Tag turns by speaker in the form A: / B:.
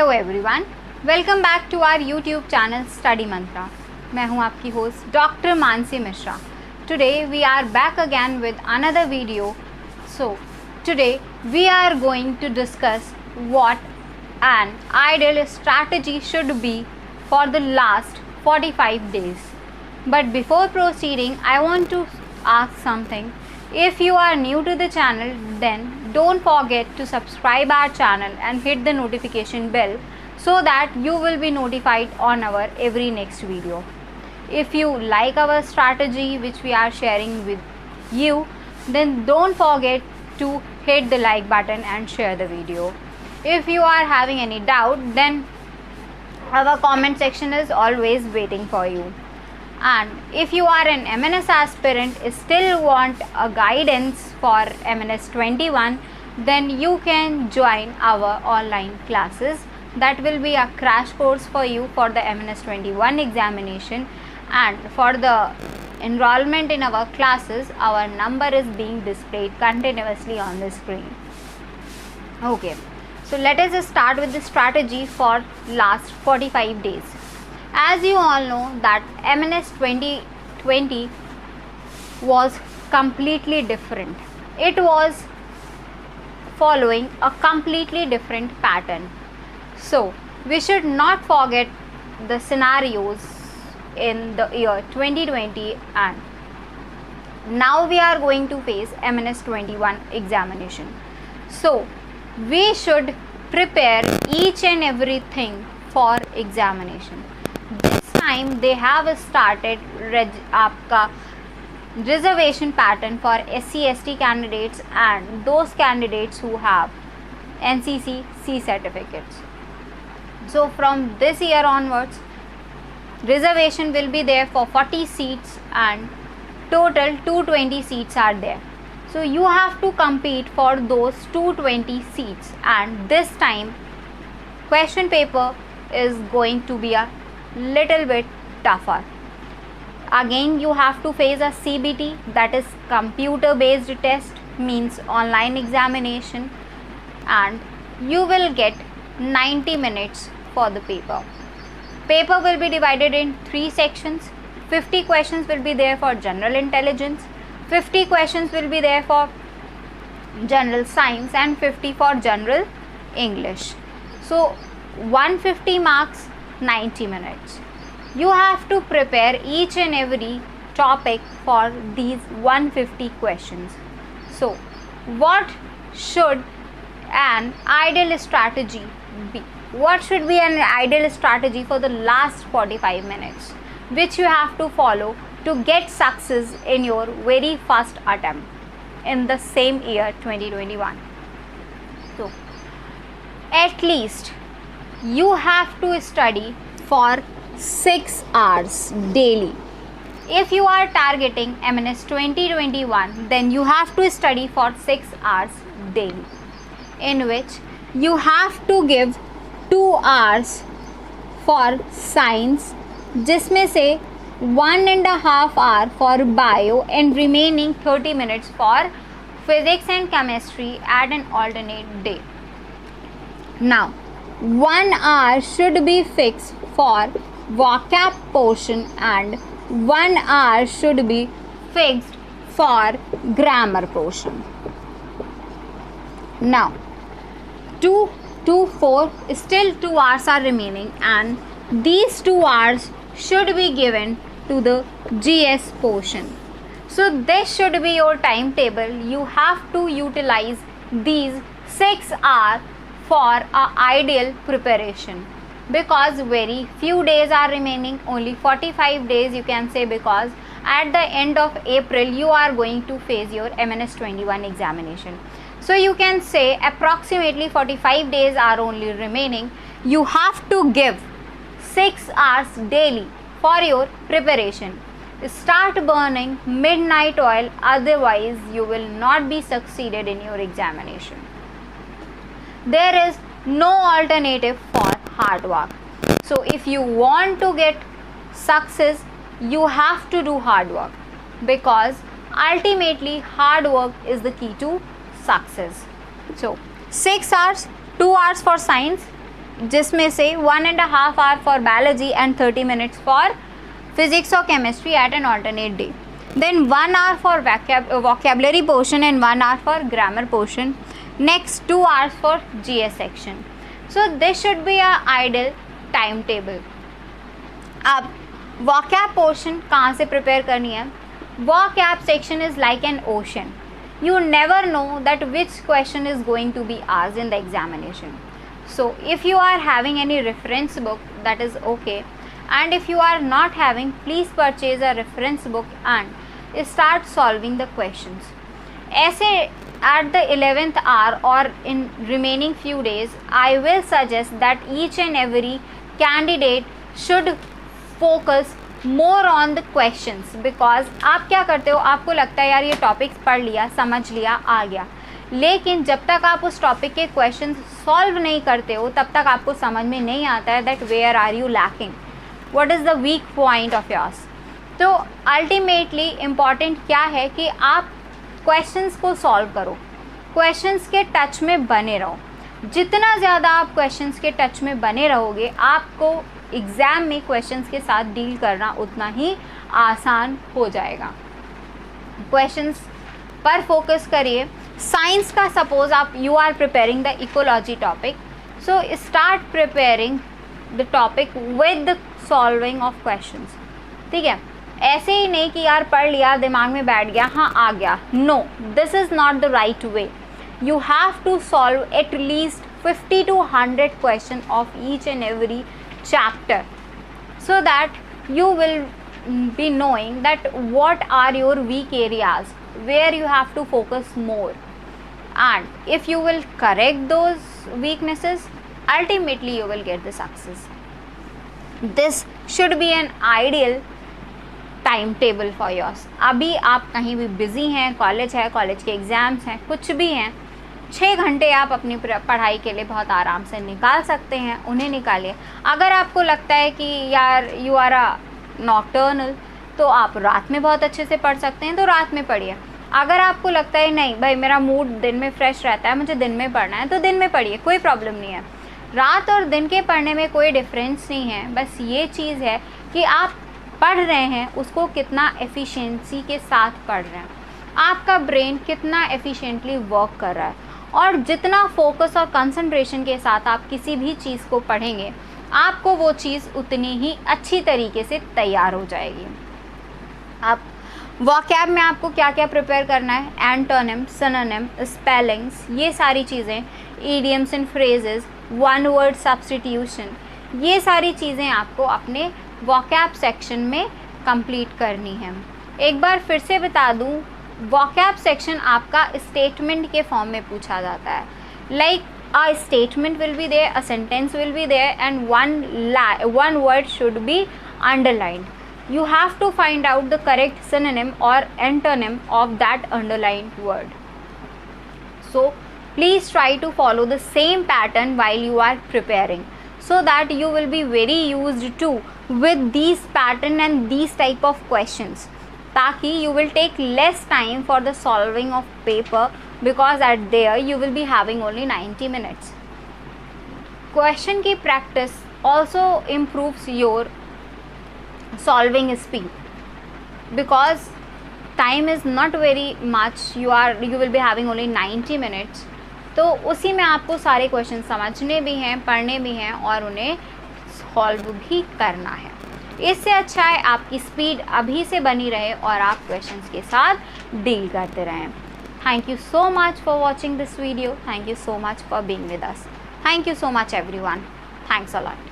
A: Hello everyone, welcome back to our YouTube channel study mantra. मैं हूं आपकी host doctor Mansi Mishra. Today we are back again with another video. So today we are going to discuss what an ideal strategy should be for the last 45 days. But before proceeding, I want to ask something. If you are new to the channel, then don't forget to subscribe our channel and hit the notification bell so that you will be notified on our every next video. If you like our strategy which we are sharing with you, then don't forget to hit the like button and share the video. If you are having any doubt, then our comment section is always waiting for you. And if you are an MNS aspirant, still want a guidance for MNS 21, then you can join our online classes. That will be a crash course for you for the MNS 21 examination. And for the enrollment in our classes, our number is being displayed continuously on the screen. Okay. So let us start with the strategy for last 45 days. As you all know that MNS 2020 was completely different. It was following a completely different pattern. So we should not forget the scenarios in the year 2020, and now we are going to face MNS 21 examination. So we should prepare each and everything for examination. This time they have started आपका reservation pattern for SC/ST candidates and those candidates who have NCC C certificates. So from this year onwards, reservation will be there for 40 seats and total 220 seats are there. So you have to compete for those 220 seats, and this time question paper is going to be a little bit tougher. Again you have to face a CBT, that is computer based test, means online examination, and you will get 90 minutes for the paper. Paper will be divided in 3 sections. 50 questions will be there for general intelligence, 50 questions will be there for general science, and 50 for general English. So 150 marks, 90 minutes. You have to prepare each and every topic for these 150 questions. So what should an ideal strategy be? What should be an ideal strategy for the last 45 minutes which you have to follow to get success in your very first attempt in the same year 2021? So at least you have to study for 6 hours daily. If you are targeting MNS 2021, then you have to study for 6 hours daily, in which you have to give 2 hours for science, जिसमें से 1.5 hour for bio and remaining 30 minutes for physics and chemistry at an alternate day. Now 1 hour should be fixed for vocab portion and 1 hour should be fixed for grammar portion. Now 2 to 4, still 2 hours are remaining, and these 2 hours should be given to the GS portion. So this should be your timetable. You have to utilize these 6 hours for a ideal preparation, because very few days are remaining, only 45 days you can say, because at the end of April you are going to face your MNS 21 examination. So you can say approximately 45 days are only remaining. You have to give 6 hours daily for your preparation. Start burning midnight oil, otherwise you will not be succeeded in your examination. There is no alternative for hard work. So if you want to get success, you have to do hard work, because ultimately hard work is the key to success. So 6 hours, 2 hours for science, जिसमें से 1.5 hour for biology and 30 minutes for physics और chemistry at an alternate day. Then 1 hour for vocabulary portion and 1 hour for grammar portion. Next 2 hours for GS section. So this should be a ideal timetable. अब vocab portion कहाँ से prepare करनी है? Vocab section is like an ocean. You never know that which question is going to be asked in the examination. So if you are having any reference book, that is okay. And if you are not having, please purchase a reference book and start solving the questions. ऐसे at the 11th hour or in remaining few days, I will suggest that each and every candidate should focus more on the questions. Because आप क्या करते हो, आपको लगता है यार ये टॉपिक्स पढ़ लिया, समझ लिया, आ गया, लेकिन जब तक आप उस टॉपिक के क्वेश्चन सॉल्व नहीं करते हो तब तक आपको समझ में नहीं आता है that where are you lacking, what is the weak point of yours. तो अल्टीमेटली इम्पॉर्टेंट क्या है कि आप क्वेश्चंस को सॉल्व करो, क्वेश्चंस के टच में बने रहो. जितना ज़्यादा आप क्वेश्चंस के टच में बने रहोगे, आपको एग्ज़ाम में क्वेश्चंस के साथ डील करना उतना ही आसान हो जाएगा. क्वेश्चंस पर फोकस करिए. साइंस का सपोज आप you are preparing the ecology topic, so start preparing the topic with the solving of questions. ठीक है, ऐसे ही नहीं कि यार पढ़ लिया, दिमाग में बैठ गया, हाँ आ गया. No, this is not the right way. You have to solve at least 50 to 100 questions of each and every chapter, so that you will be knowing that what are your weak areas, where you have to focus more, and if you will correct those weaknesses, ultimately you will get the success. This should be an ideal time table for yours. अभी आप कहीं भी busy हैं, college है, college के exams हैं, कुछ भी हैं, 6 घंटे आप अपनी पढ़ाई के लिए बहुत आराम से निकाल सकते हैं, उन्हें निकालिए. अगर आपको लगता है कि यार यू आर अ नॉक्टर्नल, तो आप रात में बहुत अच्छे से पढ़ सकते हैं, तो रात में पढ़िए. अगर आपको लगता है नहीं भाई मेरा मूड दिन में फ्रेश रहता है, मुझे दिन में पढ़ना है, तो दिन में पढ़िए, कोई प्रॉब्लम नहीं है. रात और दिन के पढ़ने में कोई डिफरेंस नहीं है. बस ये चीज़ है कि आप पढ़ रहे हैं उसको कितना एफिशिएंसी के साथ पढ़ रहे हैं, आपका ब्रेन कितना एफिशिएंटली वर्क कर रहा है, और जितना फोकस और कंसंट्रेशन के साथ आप किसी भी चीज़ को पढ़ेंगे, आपको वो चीज़ उतनी ही अच्छी तरीके से तैयार हो जाएगी. आप वोकैब में आपको क्या क्या प्रिपेयर करना है, एंटोनिम, सिनोनिम, स्पेलिंग्स, ये सारी चीज़ें, idioms and phrases, one word substitution, ये सारी चीज़ें आपको अपने वोकैब सेक्शन में कंप्लीट करनी है. एक बार फिर से बता दूं, वोकैब सेक्शन आपका स्टेटमेंट के फॉर्म में पूछा जाता है. Like a statement will be there, a sentence will be there, and one word should be underlined. You have to find out the correct synonym or antonym of that underlined word. So please try to follow the same pattern while you are preparing, so that you will be very used to with these pattern and these type of questions, ताकि you will take less time for the solving of paper, because at there you will be having only 90 minutes. Question की practice also improves your solving speed, because time is not very much, you will be having only 90 minutes. तो उसी में आपको सारे question समझने भी हैं, पढ़ने भी हैं, और उन्हें सॉल्व भी करना है. इससे अच्छा है आपकी स्पीड अभी से बनी रहे और आप क्वेश्चंस के साथ डील करते रहें. Thank you so much for watching this video. Thank you so much for being with us. Thank you so much everyone. Thanks a lot.